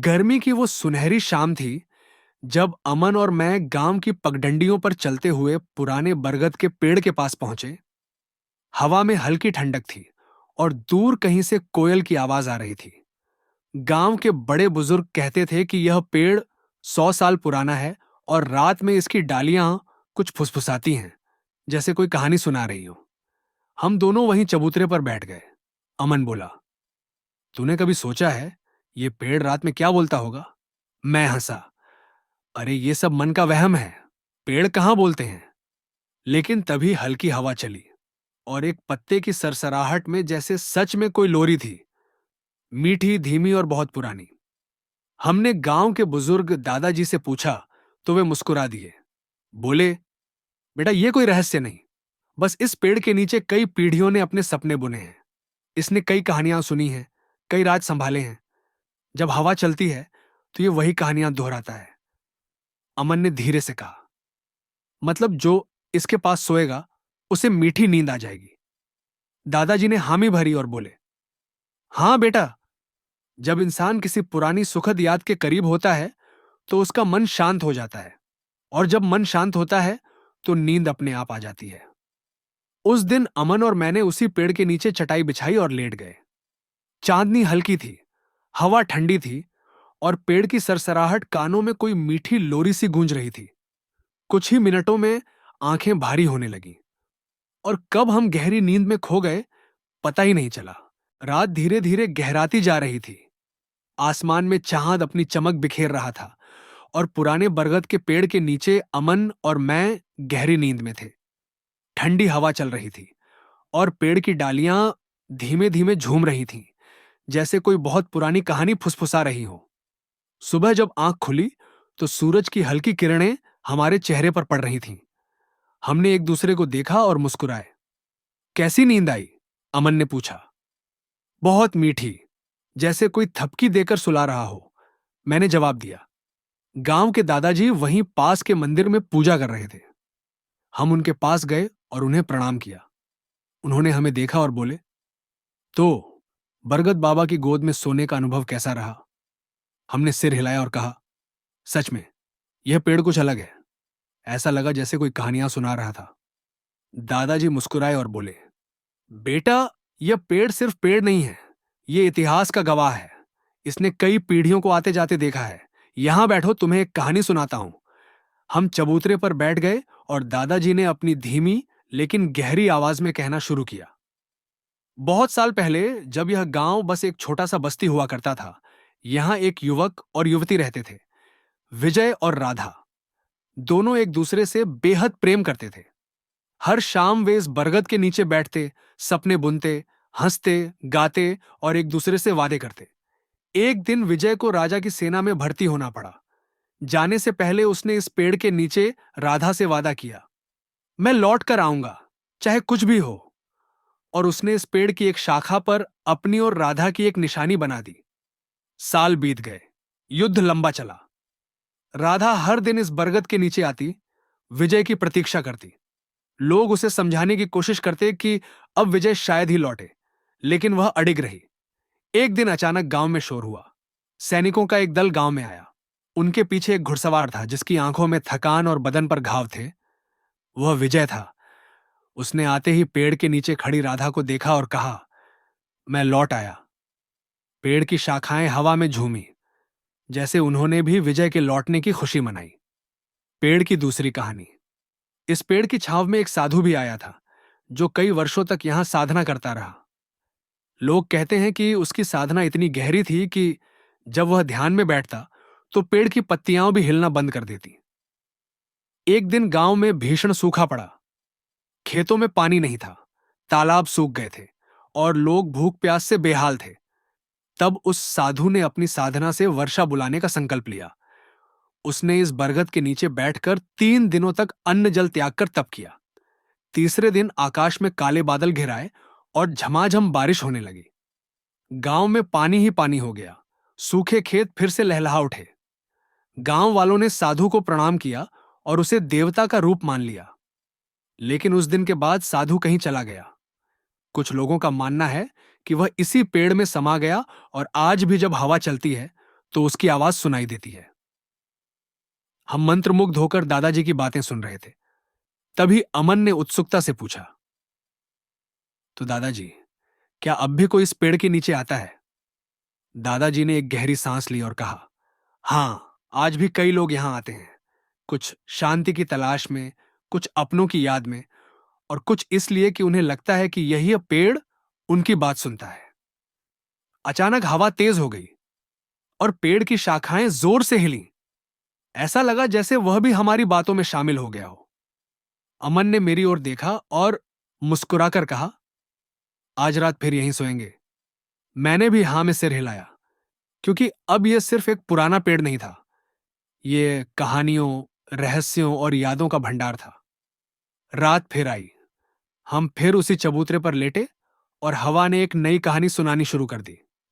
गर्मी की वो सुनहरी शाम थी जब अमन और मैं गांव की पगडंडियों पर चलते हुए पुराने बरगद के पेड़ के पास पहुंचे। हवा में हल्की ठंडक थी और दूर कहीं से कोयल की आवाज आ रही थी। गांव के बड़े बुजुर्ग कहते थे कि यह पेड़ 100 साल पुराना है और रात में इसकी डालियां कुछ फुसफुसाती हैं, जैसे कोई कहानी सुना रही हो। हम दोनों वहीं चबूतरे पर बैठ गए। अमन बोला, तूने कभी सोचा है ये पेड़ रात में क्या बोलता होगा? मैं हंसा, अरे ये सब मन का वहम है, पेड़ कहाँ बोलते हैं। लेकिन तभी हल्की हवा चली और एक पत्ते की सरसराहट में जैसे सच में कोई लोरी थी, मीठी, धीमी और बहुत पुरानी। हमने गांव के बुजुर्ग दादाजी से पूछा तो वे मुस्कुरा दिए। बोले, बेटा ये कोई रहस्य नहीं, बस इस पेड़ के नीचे कई पीढ़ियों ने अपने सपने बुने हैं। इसने कई कहानियां सुनी हैं, कई राज संभाले हैं। जब हवा चलती है तो ये वही कहानियां दोहराता है। अमन ने धीरे से कहा, मतलब जो इसके पास सोएगा उसे मीठी नींद आ जाएगी। दादाजी ने हामी भरी और बोले, हां बेटा, जब इंसान किसी पुरानी सुखद याद के करीब होता है तो उसका मन शांत हो जाता है, और जब मन शांत होता है तो नींद अपने आप आ जाती है। उस दिन अमन और मैंने उसी पेड़ के नीचे चटाई बिछाई और लेट गए। चांदनी हल्की थी, हवा ठंडी थी और पेड़ की सरसराहट कानों में कोई मीठी लोरी सी गूंज रही थी। कुछ ही मिनटों में आंखें भारी होने लगीं और कब हम गहरी नींद में खो गए पता ही नहीं चला। रात धीरे धीरे गहराती जा रही थी। आसमान में चांद अपनी चमक बिखेर रहा था और पुराने बरगद के पेड़ के नीचे अमन और मैं गहरी नींद में थे। ठंडी हवा चल रही थी और पेड़ की डालियां धीमे धीमे झूम रही थीं, जैसे कोई बहुत पुरानी कहानी फुसफुसा रही हो। सुबह जब आंख खुली तो सूरज की हल्की किरणें हमारे चेहरे पर पड़ रही थीं। हमने एक दूसरे को देखा और मुस्कुराए। कैसी नींद आई? अमन ने पूछा। बहुत मीठी, जैसे कोई थपकी देकर सुला रहा हो, मैंने जवाब दिया। गांव के दादाजी वहीं पास के मंदिर में पूजा कर रहे थे। हम उनके पास गए और उन्हें प्रणाम किया। उन्होंने हमें देखा और बोले, तो बरगद बाबा की गोद में सोने का अनुभव कैसा रहा? हमने सिर हिलाया और कहा, सच में यह पेड़ कुछ अलग है। ऐसा लगा जैसे कोई कहानियां सुना रहा था। दादाजी मुस्कुराए और बोले, बेटा, यह पेड़ सिर्फ पेड़ नहीं है, यह इतिहास का गवाह है। इसने कई पीढ़ियों को आते जाते देखा है। यहां बैठो, तुम्हें एक कहानी सुनाता हूं। हम चबूतरे पर बैठ गए और दादाजी ने अपनी धीमी लेकिन गहरी आवाज में कहना शुरू किया। बहुत साल पहले जब यह गांव बस एक छोटा सा बस्ती हुआ करता था, यहां एक युवक और युवती रहते थे, विजय और राधा। दोनों एक दूसरे से बेहद प्रेम करते थे। हर शाम वे इस बरगद के नीचे बैठते, सपने बुनते, हंसते, गाते और एक दूसरे से वादे करते। एक दिन विजय को राजा की सेना में भर्ती होना पड़ा। जाने से पहले उसने इस पेड़ के नीचे राधा से वादा किया, मैं लौट कर आऊंगा, चाहे कुछ भी हो। और उसने इस पेड़ की एक शाखा पर अपनी और राधा की एक निशानी बना दी। साल बीत गए, युद्ध लंबा चला। राधा हर दिन इस बरगद के नीचे आती, विजय की प्रतीक्षा करती। लोग उसे समझाने की कोशिश करते कि अब विजय शायद ही लौटे, लेकिन वह अडिग रही। एक दिन अचानक गांव में शोर हुआ। सैनिकों का एक दल गांव में आया। उनके पीछे एक घुड़सवार था जिसकी आंखों में थकान और बदन पर घाव थे। वह विजय था। उसने आते ही पेड़ के नीचे खड़ी राधा को देखा और कहा, मैं लौट आया। पेड़ की शाखाएं हवा में झूमी, जैसे उन्होंने भी विजय के लौटने की खुशी मनाई। पेड़ की दूसरी कहानी। इस पेड़ की छांव में एक साधु भी आया था, जो कई वर्षों तक यहां साधना करता रहा। लोग कहते हैं कि उसकी साधना इतनी गहरी थी कि जब वह ध्यान में बैठता तो पेड़ की पत्तियां भी हिलना बंद कर देती। एक दिन गांव में भीषण सूखा पड़ा। खेतों में पानी नहीं था, तालाब सूख गए थे और लोग भूख प्यास से बेहाल थे। तब उस साधु ने अपनी साधना से वर्षा बुलाने का संकल्प लिया। उसने इस बरगद के नीचे बैठकर 3 दिनों तक अन्न जल त्याग कर तप किया। तीसरे दिन आकाश में काले बादल घिराए और झमाझम बारिश होने लगी। गांव में पानी ही पानी हो गया। सूखे खेत फिर से लहलहा उठे। गांव वालों ने साधु को प्रणाम किया और उसे देवता का रूप मान लिया। लेकिन उस दिन के बाद साधु कहीं चला गया। कुछ लोगों का मानना है कि वह इसी पेड़ में समा गया और आज भी जब हवा चलती है तो उसकी आवाज सुनाई देती है। हम मंत्रमुग्ध होकर दादाजी की बातें सुन रहे थे। तभी अमन ने उत्सुकता से पूछा, तो दादाजी, क्या अब भी कोई इस पेड़ के नीचे आता है? दादाजी ने एक गहरी सांस ली और कहा, हां, आज भी कई लोग यहां आते हैं। कुछ शांति की तलाश में, कुछ अपनों की याद में, और कुछ इसलिए कि उन्हें लगता है कि यही पेड़ उनकी बात सुनता है। अचानक हवा तेज हो गई और पेड़ की शाखाएं जोर से हिलीं। ऐसा लगा जैसे वह भी हमारी बातों में शामिल हो गया हो। अमन ने मेरी ओर देखा और मुस्कुराकर कहा, आज रात फिर यहीं सोएंगे? मैंने भी हां में सिर हिलाया, क्योंकि अब यह सिर्फ एक पुराना पेड़ नहीं था। ये कहानियों, रहस्यों और यादों का भंडार था। रात फिर आई। हम फिर उसी चबूतरे पर लेटे और हवा ने एक नई कहानी सुनानी शुरू कर दी।